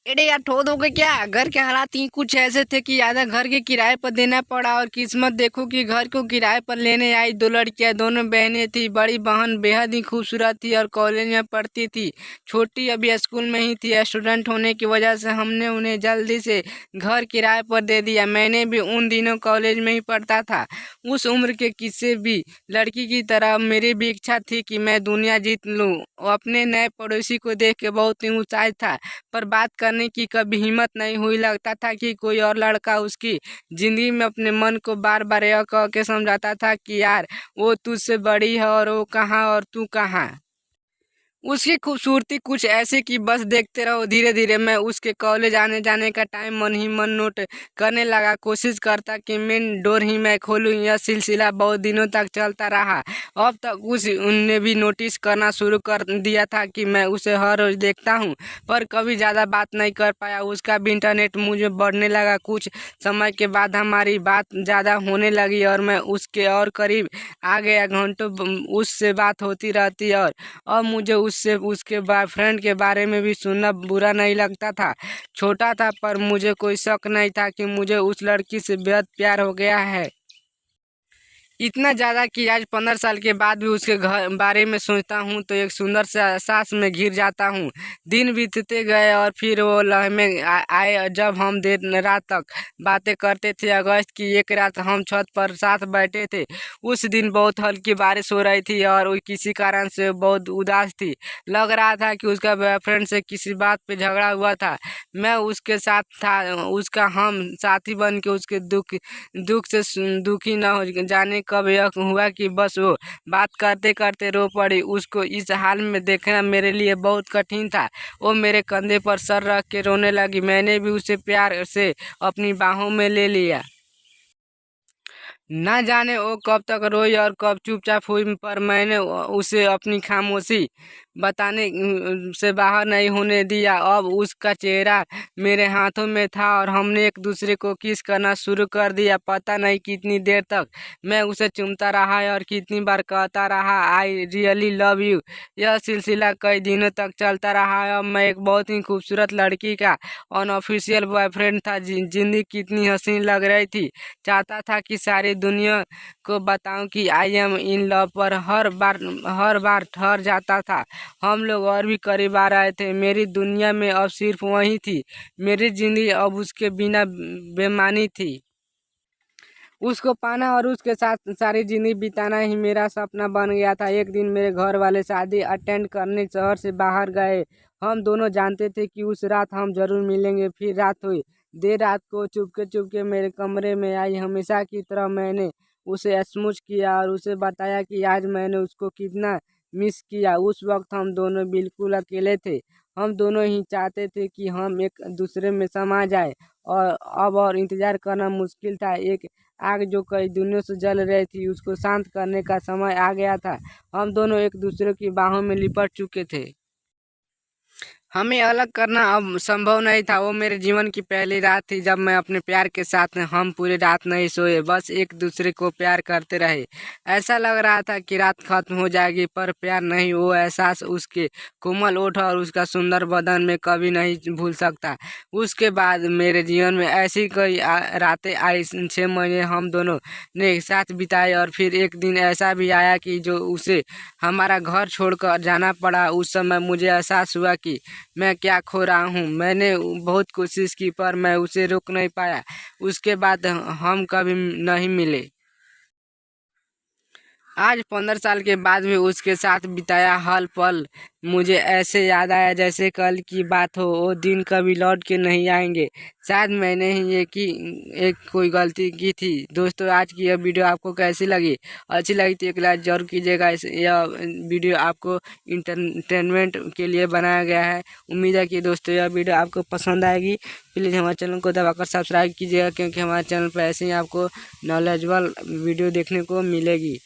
अरे यार ठो दोगे क्या। घर के हालात ही कुछ ऐसे थे कि आधा घर के किराए पर देना पड़ा और किस्मत देखो कि घर को किराए पर लेने आई दो लड़कियां। दोनों बहनें थी। बड़ी बहन बेहद ही खूबसूरत थी और कॉलेज में पढ़ती थी। छोटी अभी स्कूल में ही थी। स्टूडेंट होने की वजह से हमने उन्हें जल्दी से घर किराए पर दे दिया। मैंने भी उन दिनों कॉलेज में ही पढ़ता था। उस उम्र के किसी भी लड़की की तरह मेरी भी इच्छा थी कि मैं दुनिया जीत लूं। अपने नए पड़ोसी को देख के बहुत ही उत्साहित था, पर बात करने की कभी हिम्मत नहीं हुई। लगता था कि कोई और लड़का उसकी जिंदगी में अपने मन को बार बार यह कह के समझाता था कि यार वो तुझसे बड़ी है और वो कहाँ और तू कहाँ। उसकी खूबसूरती कुछ ऐसी कि बस देखते रहो। धीरे धीरे मैं उसके कॉलेज आने जाने का टाइम मन ही मन नोट करने लगा। कोशिश करता कि मेन डोर ही मैं खोलूं। यह सिलसिला बहुत दिनों तक चलता रहा। अब तक उनने भी नोटिस करना शुरू कर दिया था कि मैं उसे हर रोज देखता हूं, पर कभी ज़्यादा बात नहीं कर पाया। उसका भी इंटरनेट मुझे बढ़ने लगा। कुछ समय के बाद हमारी बात ज़्यादा होने लगी और मैं उसके और करीब आ गया। घंटों उससे बात होती रहती और अब मुझे उससे उसके बॉयफ्रेंड के बारे में भी सुनना बुरा नहीं लगता था। छोटा था, पर मुझे कोई शक नहीं था कि मुझे उस लड़की से बेहद प्यार हो गया है। इतना ज़्यादा कि आज 15 साल के बाद भी उसके घर बारे में सोचता हूँ तो एक सुंदर सा एहसास में घिर जाता हूँ। दिन बीतते गए और फिर वो लम्हे आए जब हम देर रात तक बातें करते थे। अगस्त की एक रात हम छत पर साथ बैठे थे। उस दिन बहुत हल्की बारिश हो रही थी और वो किसी कारण से बहुत उदास थी। लग रहा था कि उसका बॉयफ्रेंड से किसी बात पे झगड़ा हुआ था। मैं उसके साथ था, उसका हम साथी बन के उसके दुख दुख से दुखी न हो जाने। कब यह हुआ कि बस वो बात करते करते रो पड़ी। उसको इस हाल में देखना मेरे लिए बहुत कठिन था। वो मेरे कंधे पर सर रख के रोने लगी। मैंने भी उसे प्यार से अपनी बाहों में ले लिया। ना जाने वो कब तक रोई और कब चुपचाप हुई, पर मैंने उसे अपनी खामोशी बताने से बाहर नहीं होने दिया। अब उसका चेहरा मेरे हाथों में था और हमने एक दूसरे को किस करना शुरू कर दिया। पता नहीं कितनी देर तक मैं उसे चूमता रहा और कितनी बार कहता रहा आई रियली लव यू। यह सिलसिला कई दिनों तक चलता रहा। अब मैं एक बहुत ही खूबसूरत लड़की का अनऑफिशियल बॉयफ्रेंड था। जिंदगी कितनी हसीन लग रही थी। चाहता था कि सारी दुनिया को बताऊं कि आई एम इन लव, पर हर बार ठहर जाता था। हम लोग और भी करीब आ रहे थे। मेरी दुनिया में अब सिर्फ वही थी। मेरी जिंदगी अब उसके बिना बेमानी थी। उसको पाना और उसके साथ सारी जिंदगी बिताना ही मेरा सपना बन गया था। एक दिन मेरे घर वाले शादी अटेंड करने शहर से बाहर गए। हम दोनों जानते थे कि उस रात हम जरूर मिलेंगे। फिर रात हुई। देर रात को चुपके चुपके मेरे कमरे में आई। हमेशा की तरह मैंने उसे स्मूच किया और उसे बताया कि आज मैंने उसको कितना मिस किया। उस वक्त हम दोनों बिल्कुल अकेले थे। हम दोनों ही चाहते थे कि हम एक दूसरे में समा जाए और अब और इंतजार करना मुश्किल था। एक आग जो कई दिनों से जल रही थी, उसको शांत करने का समय आ गया था। हम दोनों एक दूसरे की बाहों में लिपट चुके थे। हमें अलग करना अब संभव नहीं था। वो मेरे जीवन की पहली रात थी जब मैं अपने प्यार के साथ हम पूरी रात नहीं सोए, बस एक दूसरे को प्यार करते रहे। ऐसा लग रहा था कि रात खत्म हो जाएगी, पर प्यार नहीं। वो एहसास उसके कोमल ओठ और उसका सुंदर बदन में कभी नहीं भूल सकता। उसके बाद मेरे जीवन में ऐसी कई रातें आई। 6 महीने हम दोनों ने एक साथ बिताए और फिर एक दिन ऐसा भी आया कि जो उसे हमारा घर छोड़कर जाना पड़ा। उस समय मुझे एहसास हुआ कि मैं क्या खो रहा हूँ। मैंने बहुत कोशिश की, पर मैं उसे रोक नहीं पाया। उसके बाद हम कभी नहीं मिले। आज 15 साल के बाद भी उसके साथ बिताया हर पल मुझे ऐसे याद आया जैसे कल की बात हो। वो दिन कभी लौट के नहीं आएंगे। शायद मैंने ही एक कोई गलती की थी। दोस्तों, आज की यह वीडियो आपको कैसी लगी? अच्छी लगी तो एक लाइक जरूर कीजिएगा। यह वीडियो आपको इंटरटेनमेंट के लिए बनाया गया है। उम्मीद है कि दोस्तों यह वीडियो आपको पसंद आएगी। प्लीज़ हमारे चैनल को दबाकर सब्सक्राइब कीजिएगा, क्योंकि हमारे चैनल पर ऐसे ही आपको नॉलेजेबल वीडियो देखने को मिलेगी।